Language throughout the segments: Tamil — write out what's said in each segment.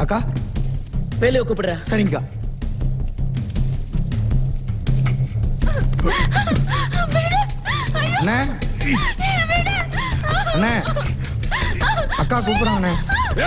அக்கா வேலையை கூப்பிடுற. சரிங்கக்கா. அண்ணே அண்ணே அக்கா கூப்பிடுறாங்கண்ணே.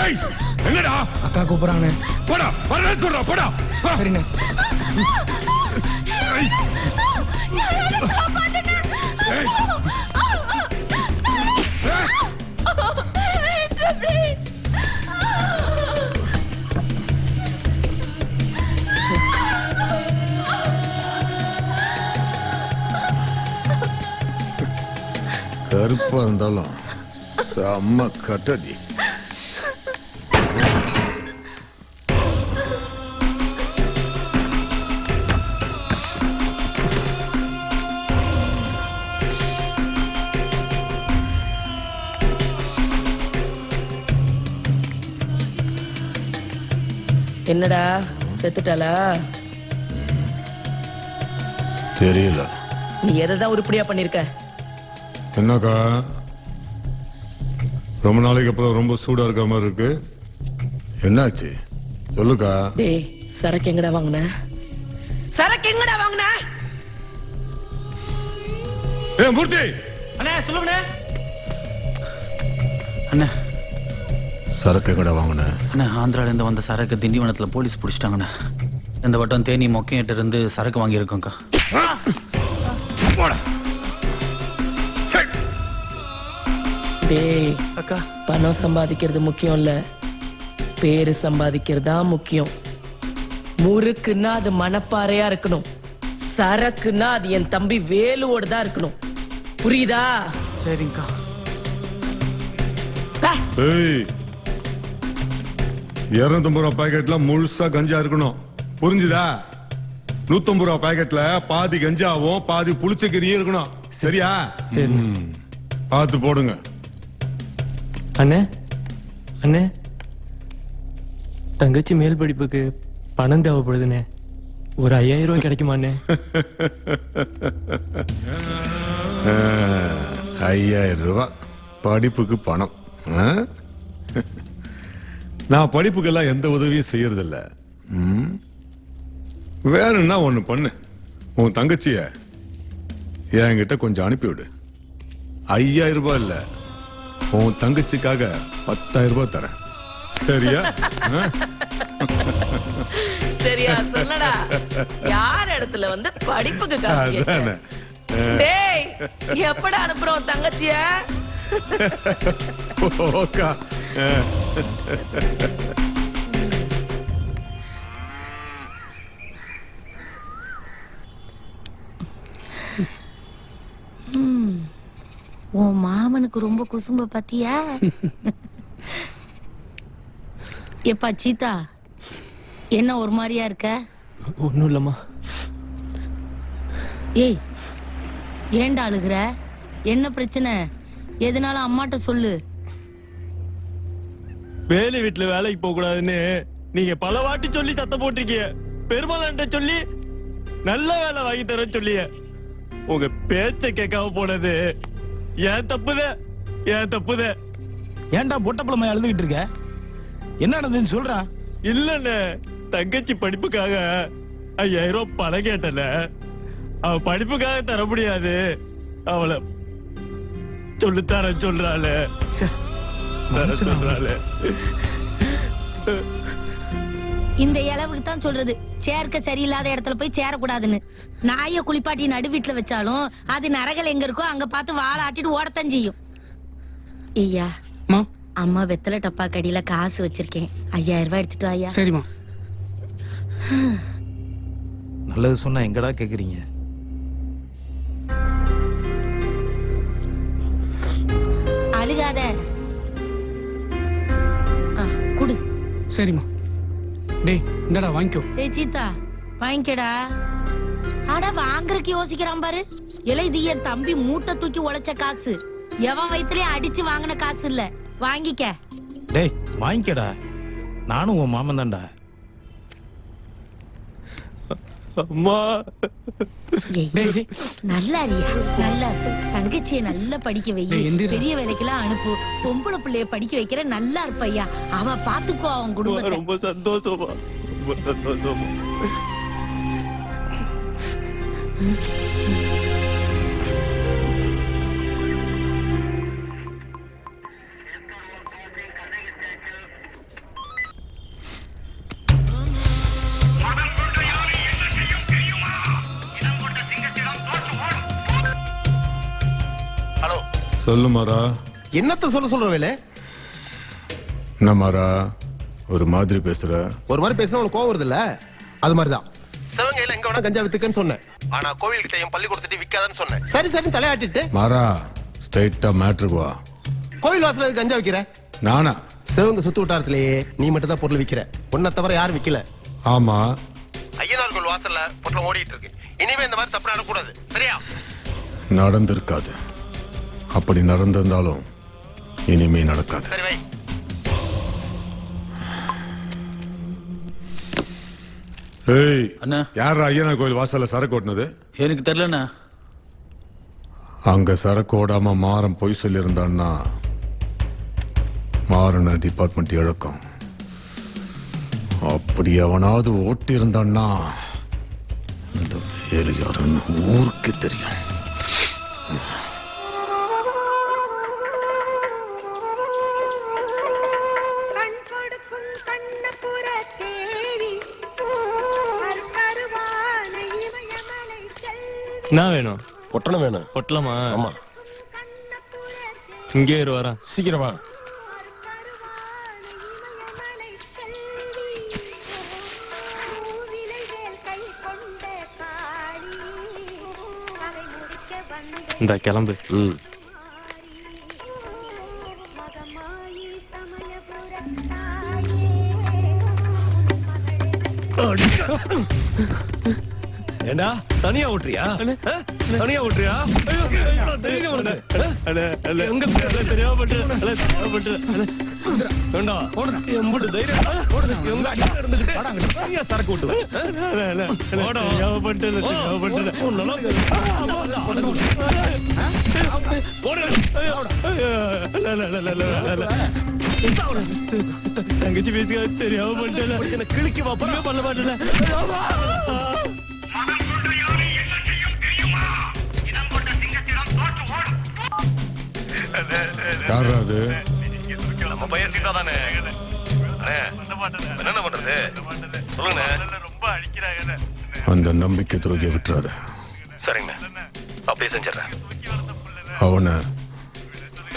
ஏய் என்னடா? அக்கா கூப்பிடுறாங்கண்ணே. போடா வரேன்னு சொல்றா போடா. சரிண்ணே. ஏய் ஏய் கருப்பா இருந்தாலும் செம்ம கட்டடி. என்னடா செத்துட்டாளா? தெரியல. நீ எதைதான் உருப்படியா பண்ணிருக்க? என்னக்கா ரொம்ப நாளைக்கு அப்புறம் ரொம்ப சூடா இருக்கிற மாதிரி இருக்கு. என்னாச்சு சொல்லுக்கா. டேய் சரக்கு எங்கடா வாங்குன? சரக்கு எங்கடா வாங்குன? ஏ மூர்த்தி. அண்ணே சொல்லுங்கண்ணே. அண்ணே சரக்கு எங்கடா வாங்கின? அண்ணே ஆந்திராலேருந்து வந்த சரக்கு திண்டிவனத்தில் போலீஸ் பிடிச்சிட்டாங்கண்ணே. இந்த வட்டம் தேனி மொக்கையிட்ட இருந்து சரக்கு வாங்கியிருக்கோங்க்கா. டேய் அக்கா பணம் சம்பாதிக்கிறது முக்கியம் இல்ல, பேரு சம்பாதிக்கிறதா முக்கியம். முறுக்குன்னா அது மணப்பாறையா இருக்கணும், சரக்குன்னா அது என் தம்பி வேலுவோட தான் இருக்கணும். புரியுதா? சரிங்கக்கா. ஏய் 250 ரூபா பாக்கெட்ல முழுசா கஞ்சா இருக்கணும், புரிஞ்சுதா? 150 ரூபா பாக்கெட்ல பாதி கஞ்சாவும் பாதி புளிச்சக்கறியும் இருக்கணும், சரியா? சரி. பார்த்து போடுங்க. அண்ணே அண்ணே தங்கச்சி மேல் படிப்புக்கு பணம் தேவைப்படுதுண்ணே. ஒரு 5000 ரூபாய் கிடைக்குமா அண்ணே? 5000 ரூபாய் படிப்புக்கு பணம்? நான் படிப்புக்கெல்லாம் எந்த உதவியும் செய்யறதில்ல. வேணும்னா ஒண்ணு பண்ணு, உன் தங்கச்சிய என்கிட்ட கொஞ்சம் அனுப்பிவிடு. 5000 ரூபாய் இல்ல, உன் தங்கச்சிக்காக 10,000 ரூபாய் தரேன், சரியா? சரியா சொல்லடா. யார் இடத்துல வந்து படிப்புக்கு காசு கேட்க? டேய் எப்படா அனுப்புறோம் தங்கச்சிய? ஓகா. உன் மாமனுக்கு ரொம்ப குசும்ப பாத்தியா? எப்பா சீதா, என்ன ஒரு மாதிரியா இருக்க? ஒன்றும் இல்லைம்மா. ஏய் ஏண்டா அழுகுற? என்ன பிரச்சனை? எதனால அம்மாட்ட சொல்லு. வேலை வீட்டுல வேலைக்கு போக கூடாதுன்னு நீங்க பல வாட்டி சொல்லி சத்தம் போட்டிருக்கீங்க. பெருமாள்கிட்ட சொல்லி நல்ல வேலை வாங்கி தர சொல்லிய உங்க பேச்ச கேட்காம போனது ஏன் தப்புதே, ஏன் தப்புதே. ஏன்டா பொட்டப்பழமா எழுதுகிட்டு இருக்க? என்ன நடந்துன்னு சொல்றா. இல்லண்ணே, தங்கச்சி படிப்புக்காக 5000 ரூபாய் பணம் கேட்டல. அவ படிப்புக்காக தர முடியாது, அவளை சொல்லுத்தார சொல்றாளே, தர சொல்றாளே. இந்த இளவுக்கு தான் சொல்றது, சேர்க்க சரியில்லாத இடத்துல போய் சேரக்கூடாதுன்னு. நாய குளிப்பாட்டி நடு வீட்டுல வச்சாலும் அது நரகல் எங்க இருக்கோ அங்க பார்த்து வாழை ஆட்டிட்டு ஓடத்தான் செய்யும். ஐயா அம்மா வெத்தலை டப்பா கடியில காசு வச்சிருக்கேன், 5000 ரூபாய் எடுத்துட்டு ஐயா. சரிம்மா. நல்லது சொன்னா எங்கடா கேக்குறீங்க? அழுகாத, குடு. சரிம்மா. டேய் இந்தடா வாங்கிக்கோ. ஏய் சீதா வாங்கிக்கடா. அட வாங்குறதுக்கு யோசிக்கிறான் பாரு. இலை இது என் தம்பி மூட்டை தூக்கி உழைச்ச காசு, எவன் வயிற்றுலயே அடிச்சு வாங்கின காசு இல்ல, வாங்கிக்க. டேய் வாங்கிக்கடா, நானும் உன் மாமன் தான்டா. அம்மா ஏய், நல்லா இருக்கியா? நல்லா இருக்கு. தங்கச்சியை நல்லா படிக்க வை, பெரிய வேலைக்கெல்லாம் அனுப்பு. பொம்பளை பிள்ளைய படிக்க வைக்கிற நல்லா இருப்பையா. அவ பாத்துக்கோ அவன் குடும்பத்தை. ரொம்ப சந்தோஷமா, ரொம்ப சந்தோஷமா. சொல்லு மாறா. என்னத்த சொல்ற வேலை? என்ன மாறா ஒரு மாதிரி பேசுற? ஒரு மாதிரி பேசினா உனக்கு கோவம் வருது இல்ல? அது மாதிரிதான் சிவங்கையில எங்க வேணா கஞ்சா வித்துக்கன்னு சொன்னேன். ஆனா கோவில் கிட்ட என் பள்ளி கொடுத்துட்டு விக்காதன்னு சொன்னேன். சரி சரி தலையாட்டிட்டு மாறா ஸ்ட்ரைட்டா மேட்ருக்கு வா. கோவில் வாசல கஞ்சா விக்கிற நானா? சிவங்க சுத்து வட்டாரத்திலேயே நீ மட்டும் தான் பொருள் விக்கிற. உன்னை தவிர யாரும் விக்கல. ஆமா, ஐயனார் கோவில் வாசல்ல பொருள் ஓடிட்டு இருக்கு. இனிமே இந்த மாதிரி தப்பு நடக்கூடாது, சரியா? நடந்திருக்காது. அப்படி நடந்திருந்தாலும் இனிமே நடக்காது. சரி வை. ஏய் அண்ணா, யாரா ஐயனார் கோயில் வாசல்ல சரக்கு ஓட்டுனது? எனக்கு தெரியலண்ணா. அங்க சரக்கு ஓடாம மாறன் பொய் சொல்லியிருந்தான்னா மாறன டிபார்ட்மெண்ட் இழக்கும். அப்படி அவனாவது ஓட்டி இருந்தான்னா இந்த வேலை யாருன்னு ஊருக்கு தெரியும். என்ன வேணும்? பொட்டணம் வேணும். பொட்டலமா? ஆமா. இங்கே இரு, வரேன். சீக்கிரம் வா. இந்த கிளம்பு. ஏண்டா தனியா ஓட்டுறியா? தனியா ஓட்டுறியா? எங்க தெரியாம எம்புட்டு தைரியம் எங்க இருந்துகிட்டு சரக்கு ஓட்டுவேன். தங்கச்சி பேசுக தெரியாம பண்ணிட்டேன். கிளிக்கு வாப்பா பண்ண மாட்டேன். யாரா அது? நம்ம பையன் சீதா தானே? என்ன பண்றது சொல்லுங்க. அந்த நம்பிக்கை துரோகிய விட்டுறாத. சரிங்கண்ணா, அப்படியே செஞ்சிடறேன். அவனை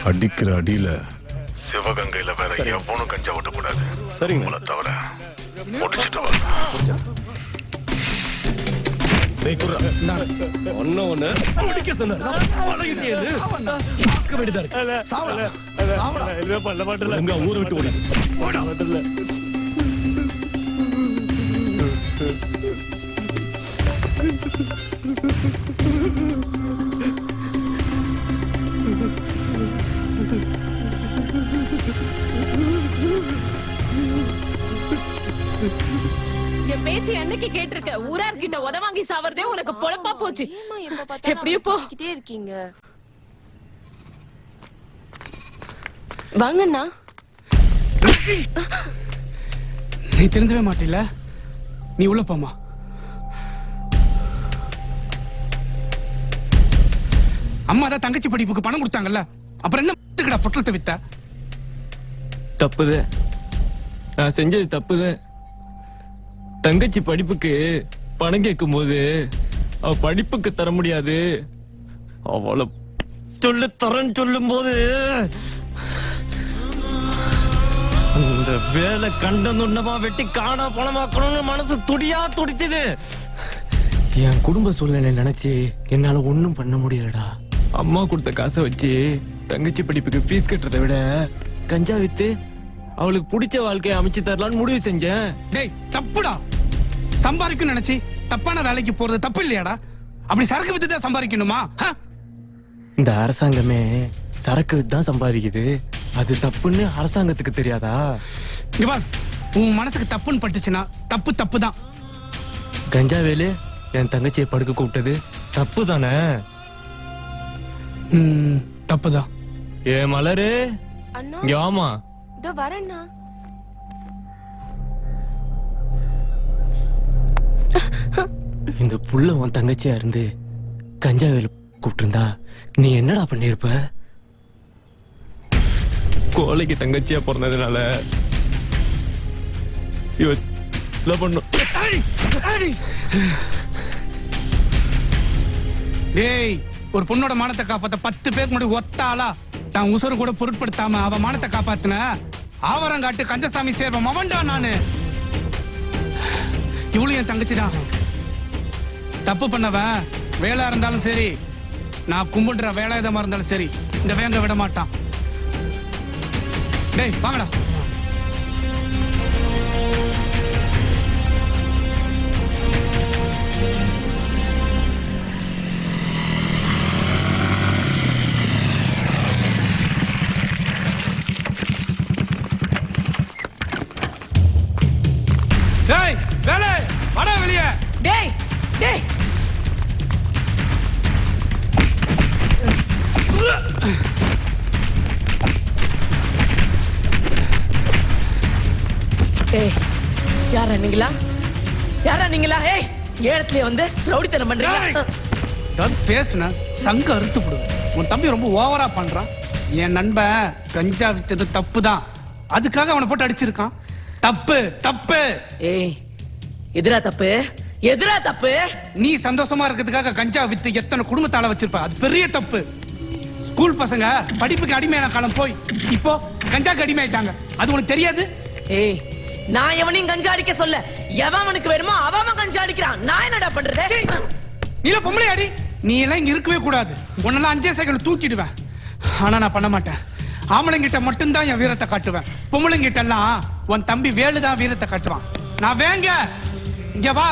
அடிக்கிற அடியில சிவகங்கையில வேற எவனும் கஞ்சா ஓட்டக்கூடாது. சரிங்க. தவிர முடிச்சுட்டு ஒண்ணு முடிக்க சொன்னாரு. பண்ண மாட்டேன். ஊரை விட்டு ஓட. என் பேச்சு என்னைக்கு கேட்டிருக்க? ஊரார்கிட்ட உத வாங்கி சாவறதே உனக்கு பொழப்பா போச்சு. எப்படியோ போக்கிட்டே இருக்கீங்க. வாங்கண்ணா. நீ தெரிஞ்சவே மாட்டில. நீ உள்ள போமா. அம்மா தான் தங்கச்சி படிப்புக்கு பணம் கொடுத்தாங்கல்ல, அப்புறம் என்ன பொட்டலத்தை வித்த? தப்புது, நான் செஞ்சது தப்புது. தங்கச்சி படிப்புக்கு பணம் கேட்கும் போது அவ படிப்புக்கு தர முடியாது. அவளை சொல்லு தரன்னு சொல்லும் போது அந்த வேலை கண்ட நுண்ணமா வெட்டி காணா பணமாக்கணும்னு மனசு துடியா துடிச்சது. என் குடும்ப சூழ்நிலை நினைச்சு என்னால ஒண்ணும் பண்ண முடியலடா. அம்மா கொடுத்த காசை வச்சு தங்கச்சி படிப்புக்கு ஃபீஸ் கட்டுறதை விட கஞ்சா வித்து அவளுக்கு பிடிச்ச வாழ்க்கையை அமைச்சு தரலான்னு முடிவு செஞ்சேன். டேய் தப்புடா. சம்பாதிக்கணும்னு நினைச்சு தப்பான வேலைக்கு போறது தப்பு இல்லையாடா? அப்படி சரக்கு வித்து தான் சம்பாதிக்கணுமா? இந்த அரசாங்கமே சரக்கு வித்து தான் சம்பாதிக்குது. அது தப்புன்னு அரசாங்கத்துக்கு தெரியாதா? இங்க பார், உன் மனசுக்கு தப்புன்னு பட்டுச்சுன்னா தப்பு தப்பு தான். கஞ்சா வேலு என் தங்கச்சியை படுக்க கூப்பிட்டது தப்பு தானே? தப்புதான். ஏ மலரு, இங்க வாமா. இதோ வரேன்னா. இந்த புள்ள உன் தங்கச்சியா இருந்து கஞ்சா வேலை கூப்பிட்டு இருந்தா நீ என்னடா பண்ணிருப்ப? கோழைக்கு தங்கச்சியா பிறந்ததுனால பண்ணும். டேய், ஒரு பொண்ணோட மானத்தை காப்பாத்த 10 பேருக்கு முன்னாடி ஒத்தாளா தான் உசுறு கூட பொருட்படுத்தாம அவ மானத்தை காப்பாத்தின ஆவரங்காட்டு கந்தசாமி சேர்வம் அவன்டா நானு. இவளும் என் தங்கச்சிதான். தப்பு பண்ணவன் வேலை இருந்தாலும் சரி, நான் கும்பிடுற வேலாயுதமா இருந்தாலும் சரி, இந்த வேங்க விட மாட்டான். டேய் வாங்கடா. டேய் வேலை வாடா வெளியே. டேய் டேய் ஏய், யாரா நீங்களா? யாரா நீங்களா? ஏய், ஏழத்துல வந்து ரவுடித்தனம் பண்றீங்களா? பேசுன சங்க அறுத்து போடுவேன். உன் தம்பி ரொம்ப ஓவரா பண்றான். என் நண்பன் கஞ்சா வித்தது தப்பு தான், அதுக்காக அவனை போட்டு அடிச்சிருக்கான். தப்பு தப்பு. ஏய், எதிரா தப்பு? எதிரா தப்பு? நீ சந்தோஷமா இருக்கிறதுக்காக கஞ்சா வித்து எத்தனை குடும்பத்தால வச்சிருப்ப, அது பெரிய தப்பு. ஸ்கூல் பசங்க படிப்புக்கு அடிமையான காலம் போய் இப்போ கஞ்சாக்கு அடிமையாயிட்டாங்க, அது உனக்கு தெரியாது? ஏய், நான் எவனையும் கஞ்சா அடிக்க சொல்ல. எவனுக்கு வேணுமோ அவன் கஞ்சா அடிக்கிறான். நான் என்னடா பண்றது? நீல பொம்பளை அடி. நீ எல்லாம் இங்க இருக்கவே கூடாது. உன்னெல்லாம் 5 செகண்ட் தூக்கிடுவேன். ஆனா நான் பண்ண மாட்டேன். ஆம்பளைங்கிட்ட மட்டும்தான் என் வீரத்தை காட்டுவேன். பொம்பளைங்கிட்ட எல்லாம் உன் தம்பி வேலுதான் வீரத்தை காட்டுவான். நான் வேங்க இங்க வா.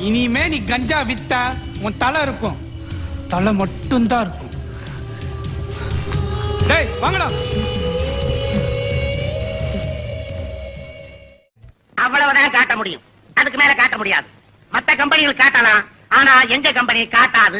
இனிமே நீ கஞ்சா வித்த உன் தலை இருக்கும், தலை மட்டும்தான் இருக்கும். டேய் வாங்கடா. அவ்வளவுதான் காட்ட முடியும், அதுக்கு மேல காட்ட முடியாது. மத்த கம்பெனிகள் காட்டலாம், ஆனா எங்க கம்பெனி காட்டாது.